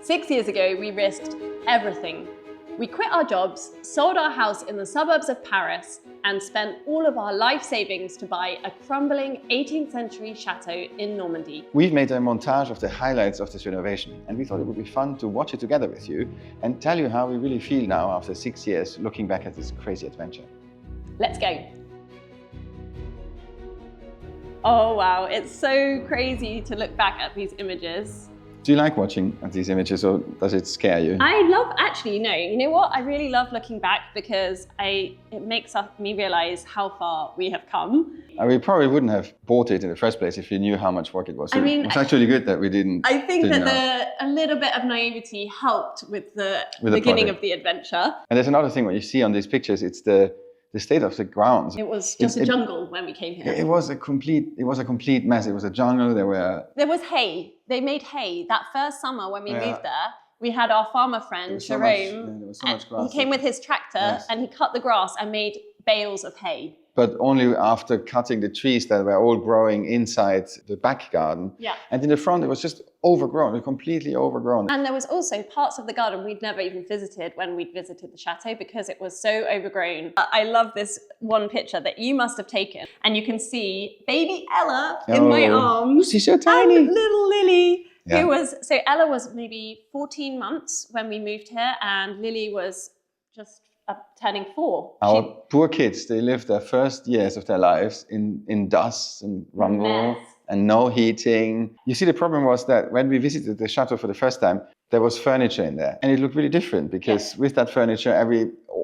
6 years ago, we risked everything. We quit our jobs, sold our house in the suburbs of Paris, and spent all of our life savings to buy a crumbling 18th century chateau in Normandy. We've made a montage of the highlights of this renovation, and we thought it would be fun to watch it together with you and tell you how we really feel now after 6 years looking back at this crazy adventure. Let's go. Oh wow, it's so crazy to look back at these images. Do you like watching these images, or does it scare you? I love, actually, no, you know what? I really love looking back because it makes me realize how far we have come. We probably wouldn't have bought it in the first place if you knew how much work it was. So it's actually good that we didn't. I think that a little bit of naivety helped with the beginning of the adventure. And there's another thing, what you see on these pictures, it's the state of the grounds. It was just a jungle when we came here. It was a complete mess. It was a jungle. There was hay. They made hay. That first summer when we moved there, we had our farmer friend, Jerome. There was so much grass. He came with his tractor and he cut the grass and made bales of hay. But only after cutting the trees that were all growing inside the back garden. Yeah. And in the front, it was just overgrown, completely overgrown. And there was also parts of the garden we'd never even visited when we'd visited the chateau because it was so overgrown. I love this one picture that you must have taken. And you can see baby Ella in my arms. She's so tiny. And little Lily, so Ella was maybe 14 months when we moved here and Lily was just turning 4. Our poor kids, they lived their first years of their lives in dust and rumble and no heating. You see, the problem was that when we visited the chateau for the first time, there was furniture in there. And it looked really different because with that furniture,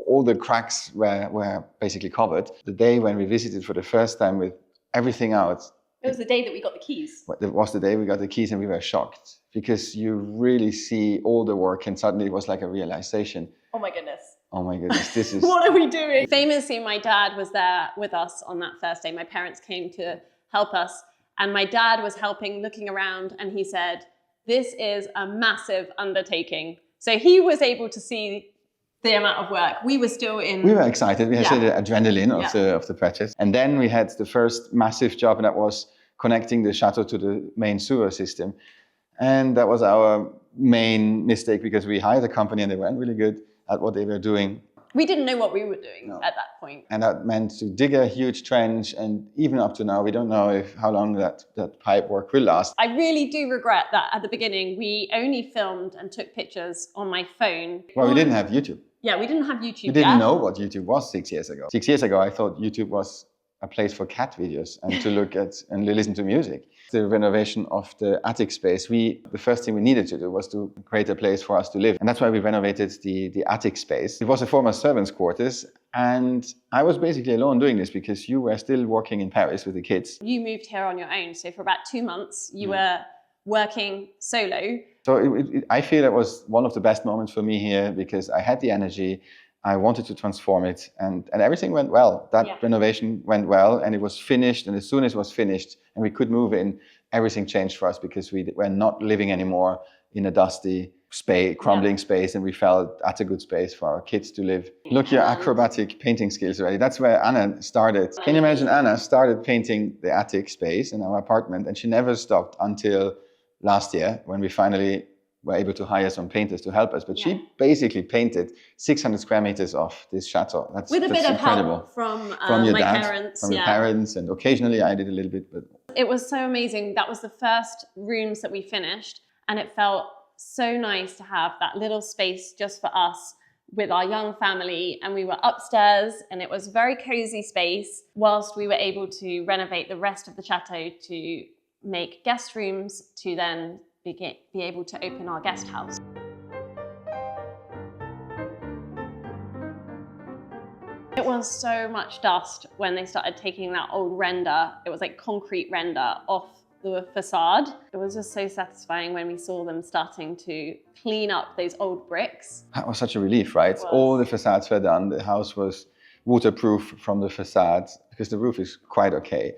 all the cracks were basically covered. The day when we visited for the first time with everything out, it was the day that we got the keys. It was the day we got the keys and we were shocked because you really see all the work and suddenly it was like a realization. Oh my goodness. Oh my goodness, this is... What are we doing? Famously, my dad was there with us on that first day. My parents came to help us and my dad was helping, looking around, and he said, this is a massive undertaking. So he was able to see the amount of work. We were still in... We were excited. We had the adrenaline of the purchase. And then we had the first massive job, and that was connecting the chateau to the main sewer system. And that was our main mistake because we hired a company and they weren't really good at what they were doing. We didn't know what we were doing at that point. And that meant to dig a huge trench, and even up to now, we don't know how long that pipe work will last. I really do regret that at the beginning, we only filmed and took pictures on my phone. Well, we didn't have YouTube. Yeah, we didn't have YouTube We didn't know what YouTube was 6 years ago. 6 years ago, I thought YouTube was a place for cat videos and to look at and listen to music. The renovation of the attic space, the first thing we needed to do was to create a place for us to live. And that's why we renovated the attic space. It was a former servants' quarters. And I was basically alone doing this because you were still working in Paris with the kids. You moved here on your own. So for about 2 months, you were working solo. So I feel it was one of the best moments for me here because I had the energy. I wanted to transform it and everything went well. That renovation went well and it was finished, and as soon as it was finished and we could move in, everything changed for us because we were not living anymore in a dusty space, crumbling space, and we felt that's a good space for our kids to live. Look, your acrobatic painting skills already. That's where Anna started. Can you imagine? Anna started painting the attic space in our apartment and she never stopped until last year when we finally were able to hire some painters to help us, but she basically painted 600 square meters of this chateau. That's with a bit incredible. Of help from your my dad, parents. from your parents, and occasionally I did a little bit. But it was so amazing. That was the first rooms that we finished, and it felt so nice to have that little space just for us with our young family. And we were upstairs, and it was a very cozy space, whilst we were able to renovate the rest of the chateau to make guest rooms to then be able to open our guest house. It was so much dust when they started taking that old render. It was like concrete render off the facade. It was just so satisfying when we saw them starting to clean up those old bricks. That was such a relief, right? All the facades were done. The house was waterproof from the facade because the roof is quite okay.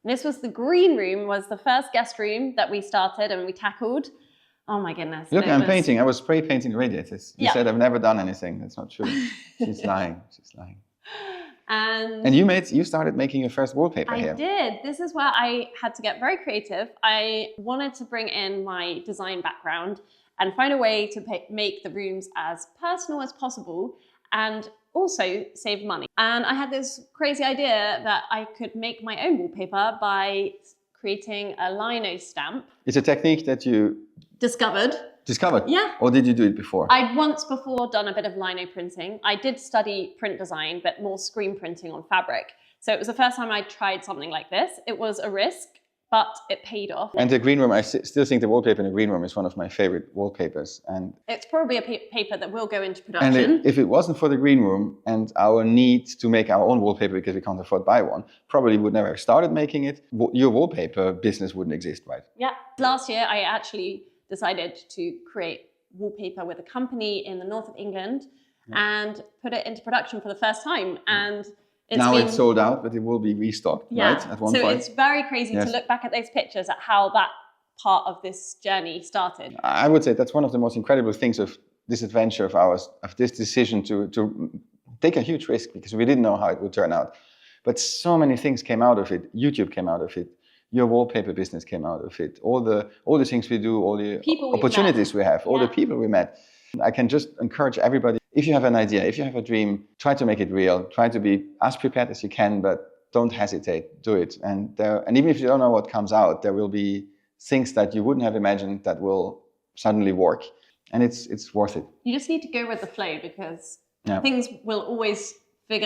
This was the green room, was the first guest room that we started and we tackled. Oh my goodness. Look, I'm painting. I was spray painting the radiators. You said I've never done anything. That's not true. She's lying. She's lying. And you started making your first wallpaper here. I did. This is where I had to get very creative. I wanted to bring in my design background and find a way to make the rooms as personal as possible and also save money. And I had this crazy idea that I could make my own wallpaper by creating a lino stamp. It's a technique that you discovered. Yeah. Or did you do it before? I'd once before done a bit of lino printing. I did study print design, but more screen printing on fabric. So it was the first time I tried something like this. It was a risk, but it paid off. And the green room, I still think the wallpaper in the green room is one of my favorite wallpapers. And it's probably a paper that will go into production. And if it wasn't for the green room and our need to make our own wallpaper because we can't afford to buy one, probably would never have started making it. Your wallpaper business wouldn't exist, right? Yeah. Last year, I actually decided to create wallpaper with a company in the north of England and put it into production for the first time. And it's sold out, but it will be restocked, right? At one point. So it's very crazy to look back at those pictures at how that part of this journey started. I would say that's one of the most incredible things of this adventure of ours, of this decision to take a huge risk because we didn't know how it would turn out. But so many things came out of it. YouTube came out of it. Your wallpaper business came out of it. All the things we do, all the opportunities we have, all the people we met. I can just encourage everybody, if you have an idea, if you have a dream, try to make it real. Try to be as prepared as you can, but don't hesitate, do it. And even if you don't know what comes out, there will be things that you wouldn't have imagined that will suddenly work. And it's worth it. You just need to go with the flow because things will always work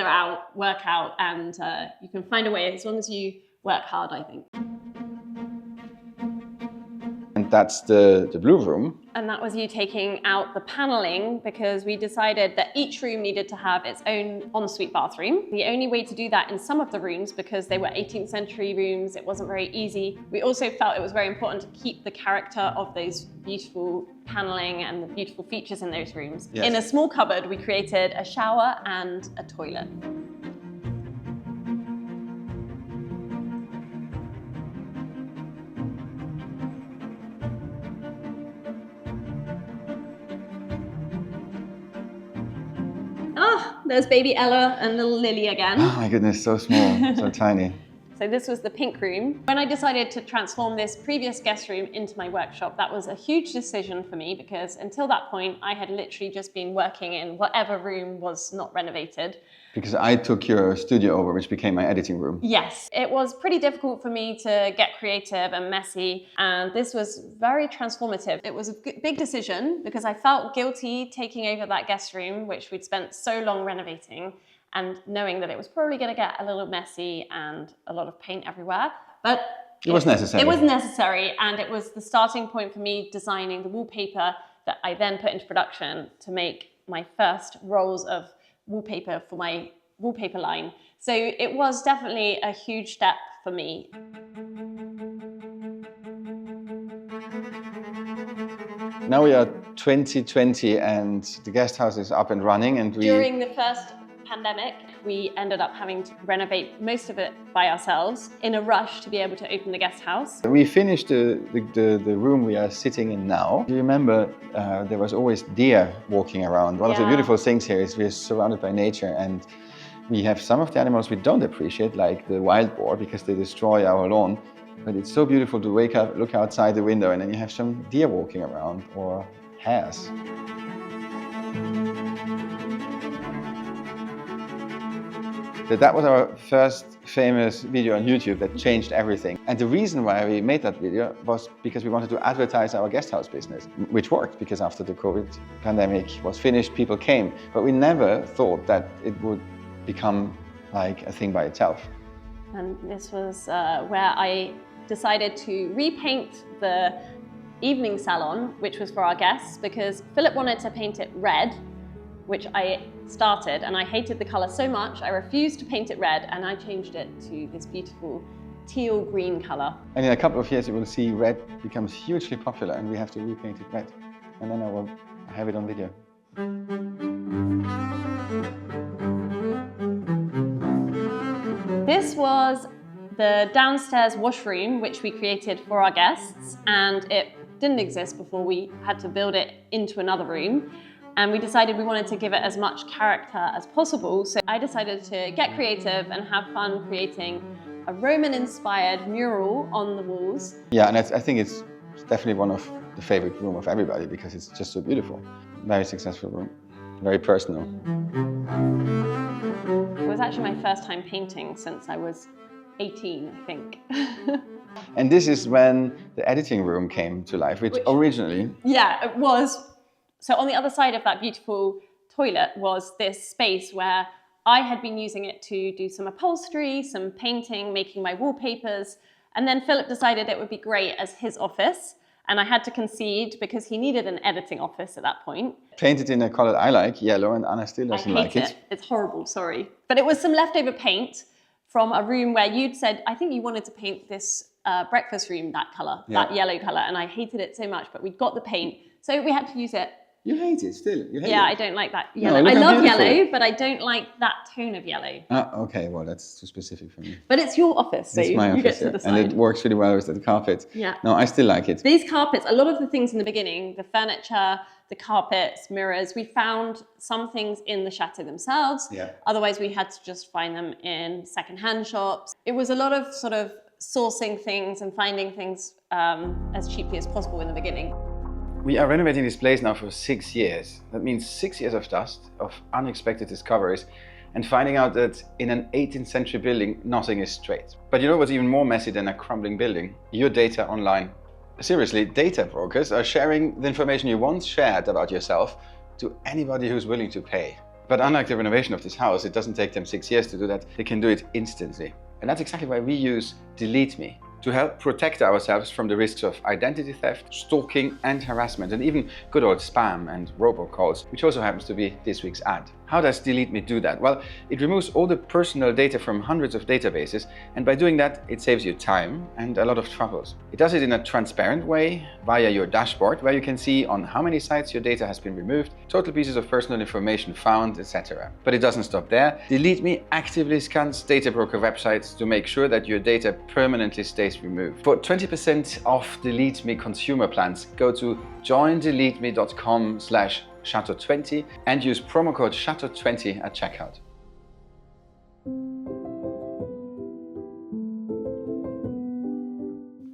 out, and you can find a way as long as you work hard, I think. And that's the blue room. And that was you taking out the paneling because we decided that each room needed to have its own ensuite bathroom. The only way to do that in some of the rooms, because they were 18th century rooms, it wasn't very easy. We also felt it was very important to keep the character of those beautiful paneling and the beautiful features in those rooms. Yes. In a small cupboard, we created a shower and a toilet. Oh, there's baby Ella and little Lily again. Oh my goodness, so small, so tiny. So this was the pink room. When I decided to transform this previous guest room into my workshop, that was a huge decision for me because until that point, I had literally just been working in whatever room was not renovated. Because I took your studio over, which became my editing room. Yes, it was pretty difficult for me to get creative and messy, and this was very transformative. It was a big decision because I felt guilty taking over that guest room, which we'd spent so long renovating, and knowing that it was probably going to get a little messy and a lot of paint everywhere. But it was necessary. It was necessary, and it was the starting point for me designing the wallpaper that I then put into production to make my first rolls of wallpaper for my wallpaper line. So it was definitely a huge step for me. Now we are 2020 and the guest house is up and running, and during the first pandemic, we ended up having to renovate most of it by ourselves in a rush to be able to open the guest house. We finished the room we are sitting in now. Do you remember there was always deer walking around? One of the beautiful things here is we're surrounded by nature, and we have some of the animals we don't appreciate, like the wild boar, because they destroy our lawn. But it's so beautiful to wake up, look outside the window, and then you have some deer walking around, or hares. That was our first famous video on YouTube that changed everything. And the reason why we made that video was because we wanted to advertise our guest house business, which worked because after the COVID pandemic was finished, people came. But we never thought that it would become like a thing by itself. And this was where I decided to repaint the evening salon, which was for our guests, because Philip wanted to paint it red, which I started, and I hated the color so much, I refused to paint it red, and I changed it to this beautiful teal green color. And in a couple of years, you will see red becomes hugely popular, and we have to repaint it red. And then I will have it on video. This was the downstairs washroom, which we created for our guests, and it didn't exist before we had to build it into another room. And we decided we wanted to give it as much character as possible. So I decided to get creative and have fun creating a Roman-inspired mural on the walls. Yeah, and I think it's definitely one of the favorite room of everybody because it's just so beautiful. Very successful room, very personal. It was actually my first time painting since I was 18, I think. And this is when the editing room came to life, which originally... Yeah, it was. So on the other side of that beautiful toilet was this space where I had been using it to do some upholstery, some painting, making my wallpapers. And then Philip decided it would be great as his office. And I had to concede because he needed an editing office at that point. Painted in a color I like, yellow, and Anna still doesn't like it. It's horrible, sorry. But it was some leftover paint from a room where you'd said, I think you wanted to paint this breakfast room that color, that yellow color. And I hated it so much, but we got the paint. So we had to use it. You hate it still? You hate it? I don't like that yellow. No, I love yellow, but I don't like that tone of yellow. Okay, well, that's too specific for me. But it's your office, so it's my you office, get to decide. And it works really well with the carpet. Yeah. No, I still like it. These carpets, a lot of the things in the beginning, the furniture, the carpets, mirrors, we found some things in the chateau themselves. Yeah. Otherwise, we had to just find them in secondhand shops. It was a lot of sort of sourcing things and finding things as cheaply as possible in the beginning. We are renovating this place now for 6 years. That means 6 years of dust, of unexpected discoveries, and finding out that in an 18th century building, nothing is straight. But you know what's even more messy than a crumbling building? Your data online. Seriously, data brokers are sharing the information you once shared about yourself to anybody who's willing to pay. But unlike the renovation of this house, it doesn't take them 6 years to do that. They can do it instantly. And that's exactly why we use Delete Me, to help protect ourselves from the risks of identity theft, stalking and harassment, and even good old spam and robocalls, which also happens to be this week's ad. How does Delete Me do that? Well, it removes all the personal data from hundreds of databases, and by doing that, it saves you time and a lot of troubles. It does it in a transparent way via your dashboard, where you can see on how many sites your data has been removed, total pieces of personal information found, etc. But it doesn't stop there. Delete Me actively scans data broker websites to make sure that your data permanently stays removed. For 20% off Delete Me consumer plans, go to joindeleteme.com/Chateau20 and use promo code Chateau20 at checkout.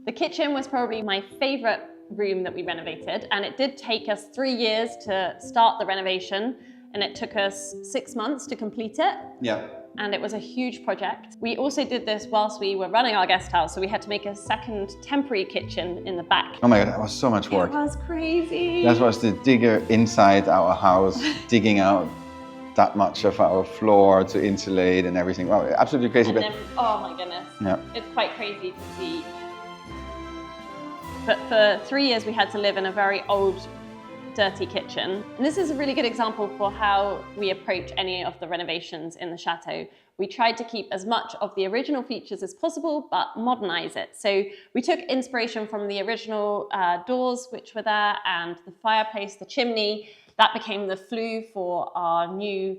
The kitchen was probably my favorite room that we renovated, and it did take us 3 years to start the renovation, and it took us 6 months to complete it. Yeah. And it was a huge project. We also did this whilst we were running our guest house, so we had to make a second temporary kitchen in the back. Oh my God, that was so much work. It was crazy. That was the digger inside our house, digging out that much of our floor to insulate and everything. Wow, absolutely crazy. And then, oh my goodness. Yeah. It's quite crazy to see. But for 3 years, we had to live in a very old, dirty kitchen. And this is a really good example for how we approach any of the renovations in the chateau. We tried to keep as much of the original features as possible, but modernize it. So we took inspiration from the original doors which were there, and the fireplace, the chimney. That became the flue for our new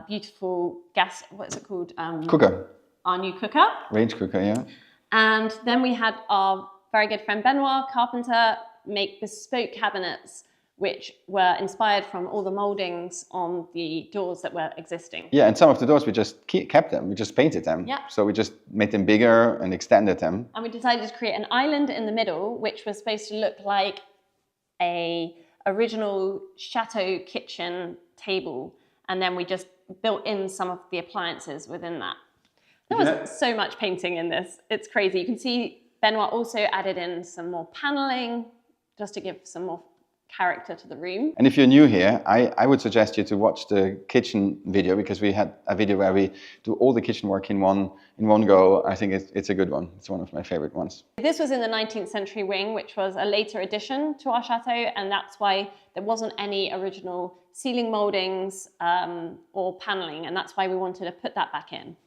beautiful gas, what's it called? Cooker. Our new cooker. Range cooker, yeah. And then we had our very good friend Benoit, carpenter, make bespoke cabinets which were inspired from all the moldings on the doors that were existing. Yeah, and some of the doors we just kept them, we just painted them. Yeah. So we just made them bigger and extended them. And we decided to create an island in the middle, which was supposed to look like a original chateau kitchen table. And then we just built in some of the appliances within that. There was so much painting in this. It's crazy. You can see Benoit also added in some more paneling just to give some more character to the room. And if you're new here, I would suggest you to watch the kitchen video, because we had a video where we do all the kitchen work in one go. I think it's a good one. It's one of my favorite ones. This was in the 19th century wing, which was a later addition to our chateau, and that's why there wasn't any original ceiling moldings or paneling, and that's why we wanted to put that back in.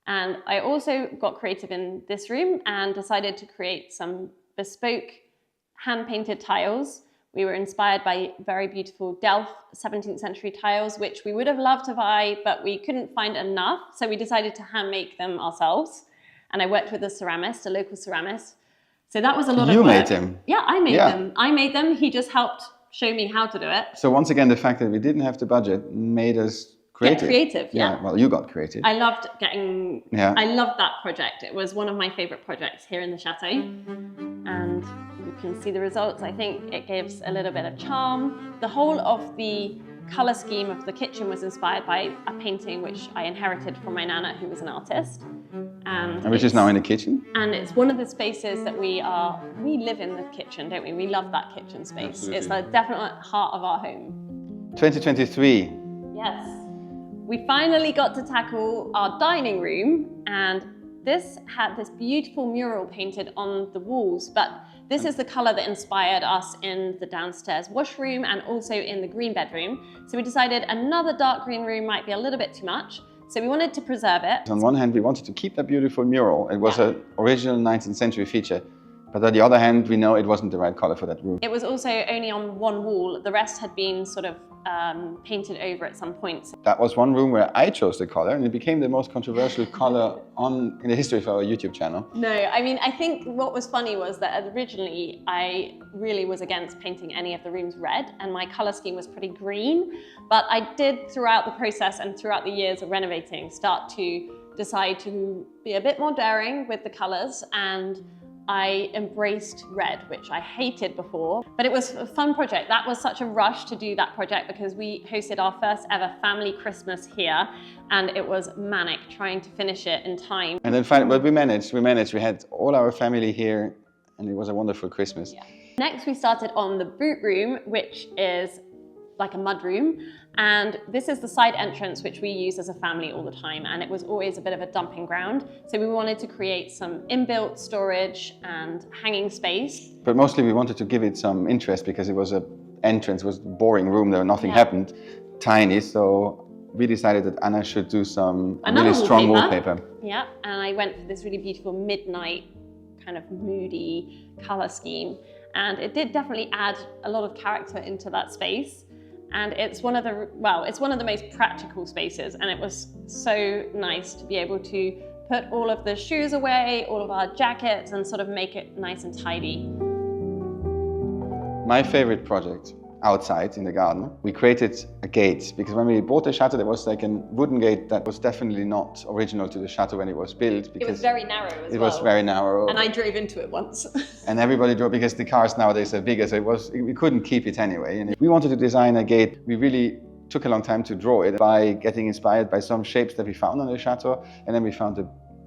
And I also got creative in this room and decided to create some bespoke hand-painted tiles. We were inspired by very beautiful Delft 17th century tiles, which we would have loved to buy, but we couldn't find enough. So we decided to hand make them ourselves. And I worked with a ceramist, a local ceramist. So that was a lot of work. You made them? Yeah, I made them. I made them. He just helped show me how to do it. So once again, the fact that we didn't have the budget made us creative. Get creative, yeah. Well, you got creative. I loved I loved that project. It was one of my favorite projects here in the Chateau. And you can see the results. I think it gives a little bit of charm. The whole of the colour scheme of the kitchen was inspired by a painting which I inherited from my nana, who was an artist. And which is now in the kitchen. And it's one of the spaces that we live in the kitchen, don't we? We love that kitchen space. Absolutely. It's the definite heart of our home. 2023. Yes. We finally got to tackle our dining room, and this had this beautiful mural painted on the walls, but this is the colour that inspired us in the downstairs washroom and also in the green bedroom. So we decided another dark green room might be a little bit too much. So we wanted to preserve it. On one hand, we wanted to keep that beautiful mural. It was an original 19th century feature. But on the other hand, we know it wasn't the right colour for that room. It was also only on one wall. The rest had been sort of painted over at some point. That was one room where I chose the colour, and it became the most controversial colour in the history of our YouTube channel. No, I mean, I think what was funny was that originally I really was against painting any of the rooms red, and my colour scheme was pretty green. But I did, throughout the process and throughout the years of renovating, start to decide to be a bit more daring with the colours, and I embraced red, which I hated before, but it was a fun project. That was such a rush to do that project because we hosted our first ever family Christmas here, and it was manic trying to finish it in time. And then finally, but we managed. We had all our family here, and it was a wonderful Christmas. Yeah. Next, we started on the boot room, which is like a mud room. And this is the side entrance, which we use as a family all the time. And it was always a bit of a dumping ground. So we wanted to create some inbuilt storage and hanging space. But mostly we wanted to give it some interest because it was an entrance, it was a boring room, there nothing happened, tiny. So we decided that Anna should do some really strong wallpaper. Yeah, and I went for this really beautiful midnight kind of moody color scheme. And it did definitely add a lot of character into that space. And it's one of the most practical spaces, and it was so nice to be able to put all of the shoes away, all of our jackets, and sort of make it nice and tidy. My favorite project outside in the garden, we created a gate, because when we bought the chateau, there was like a wooden gate that was definitely not original to the chateau when it was built. Because it was very narrow as well. It was very narrow. And I drove into it once. And everybody drove, because the cars nowadays are bigger, so we couldn't keep it anyway. And if we wanted to design a gate, we really took a long time to draw it by getting inspired by some shapes that we found on the chateau. And then we found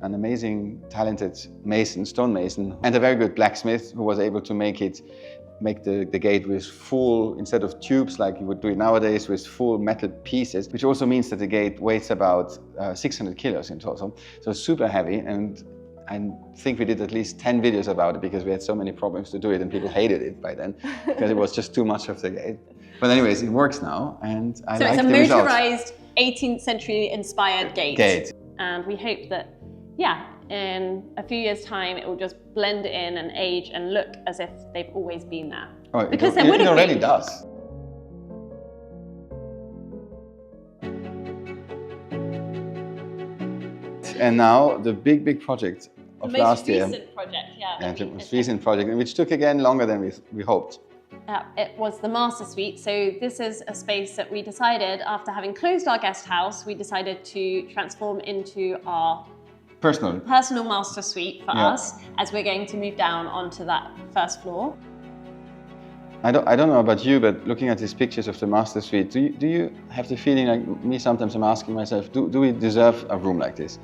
an amazing, talented mason, stonemason, and a very good blacksmith who was able to make the gate with full, instead of tubes like you would do it nowadays, with full metal pieces, which also means that the gate weighs about 600 kilos in total. So it's super heavy, and I think we did at least 10 videos about it because we had so many problems to do it and people hated it by then because it was just too much of the gate. But anyways, it works now, and I like the results. So it's a motorized 18th century inspired gate. And we hope that, in a few years' time, it will just blend in and age and look as if they've always been there. Oh, because it already does. And now the big project of last year. The most recent project, And the most recent project, which took again longer than we hoped. It was the master suite. So this is a space that we decided, after having closed our guest house, we decided to transform into our personal master suite for us, as we're going to move down onto that first floor. I don't know about you, but looking at these pictures of the master suite, do you have the feeling, like me sometimes I'm asking myself, do we deserve a room like this?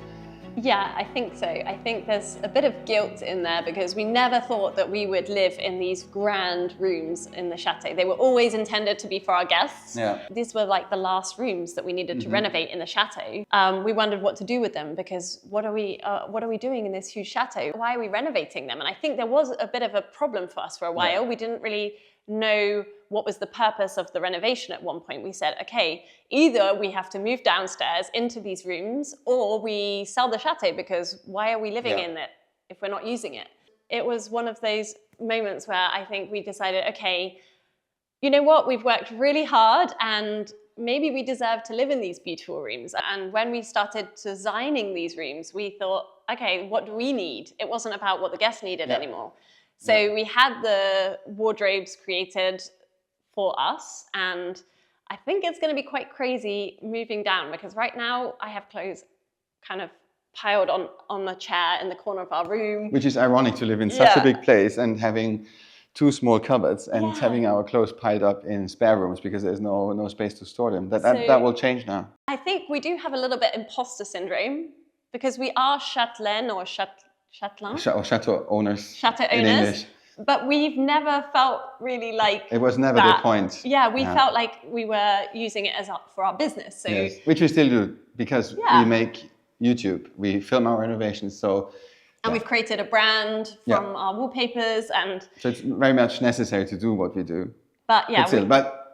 Yeah, I think so. I think there's a bit of guilt in there because we never thought that we would live in these grand rooms in the chateau. They were always intended to be for our guests. Yeah. These were like the last rooms that we needed to renovate in the chateau. We wondered what to do with them because what are we doing in this huge chateau? Why are we renovating them? And I think there was a bit of a problem for us for a while. Yeah. We didn't really know what was the purpose of the renovation. At one point we said, okay, either we have to move downstairs into these rooms or we sell the chateau, because why are we living in it if we're not using it? It was one of those moments where I think we decided, okay, you know what, we've worked really hard and maybe we deserve to live in these beautiful rooms. And when we started designing these rooms, we thought, okay, what do we need? It wasn't about what the guests needed anymore. So we had the wardrobes created for us. And I think it's going to be quite crazy moving down, because right now I have clothes kind of piled on the chair in the corner of our room. Which is ironic to live in such a big place and having 2 small cupboards and having our clothes piled up in spare rooms because there's no space to store them. That will change now. I think we do have a little bit imposter syndrome, because we are Châtelaine or Châtelain? Or chateau owners. Chateau in owners. English. But we've never felt really like it was never the point. Yeah, we felt like we were using it for our business. So yes. Which we still do, because we make YouTube, we film our renovations. And we've created a brand from our wallpapers, and so it's very much necessary to do what we do. But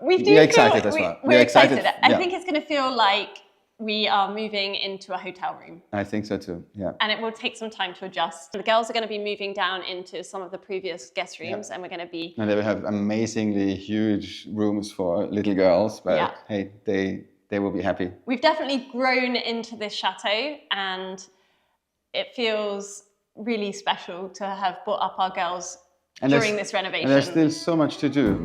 we're excited as well. We're excited. I think it's going to feel like we are moving into a hotel room. I think so too, yeah. And it will take some time to adjust. The girls are going to be moving down into some of the previous guest rooms, and we're going to be... And they will have amazingly huge rooms for little girls, but hey, they will be happy. We've definitely grown into this chateau, and it feels really special to have brought up our girls during this renovation. And there's still so much to do.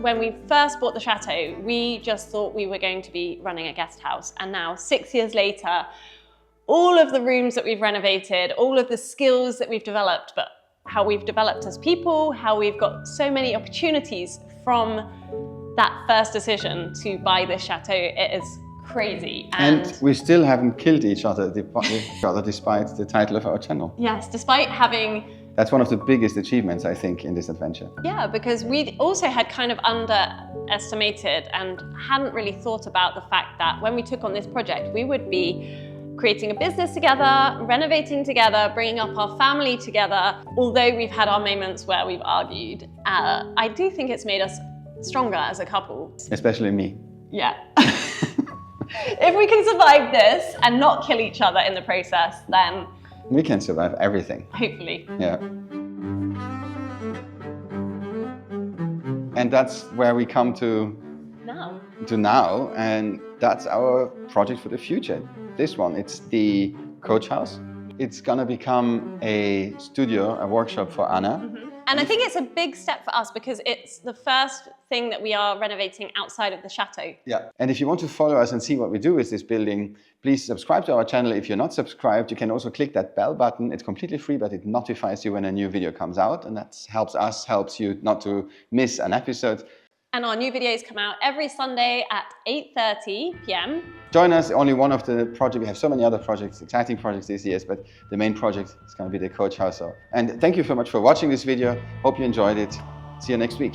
When we first bought the chateau, we just thought we were going to be running a guest house. And now, 6 years later, all of the rooms that we've renovated, all of the skills that we've developed, but how we've developed as people, how we've got so many opportunities from that first decision to buy this chateau, it is crazy. And we still haven't killed each other despite the title of our channel. Yes, despite having... That's one of the biggest achievements, I think, in this adventure. Yeah, because we also had kind of underestimated and hadn't really thought about the fact that when we took on this project, we would be creating a business together, renovating together, bringing up our family together. Although we've had our moments where we've argued, I do think it's made us stronger as a couple. Especially me. Yeah. If we can survive this and not kill each other in the process, then we can survive everything. Hopefully. Yeah. And that's where we come to now, and that's our project for the future. This one, it's the coach house. It's gonna become a studio, a workshop for Anna. Mm-hmm. And I think it's a big step for us because it's the first thing that we are renovating outside of the chateau. Yeah, and if you want to follow us and see what we do with this building, please subscribe to our channel. If you're not subscribed, you can also click that bell button. It's completely free, but it notifies you when a new video comes out, and that helps us, helps you not to miss an episode. And our new videos come out every Sunday at 8:30 p.m. Join us, only one of the projects. We have so many other projects, exciting projects this year, but the main project is going to be the coach house. And thank you so much for watching this video. Hope you enjoyed it. See you next week.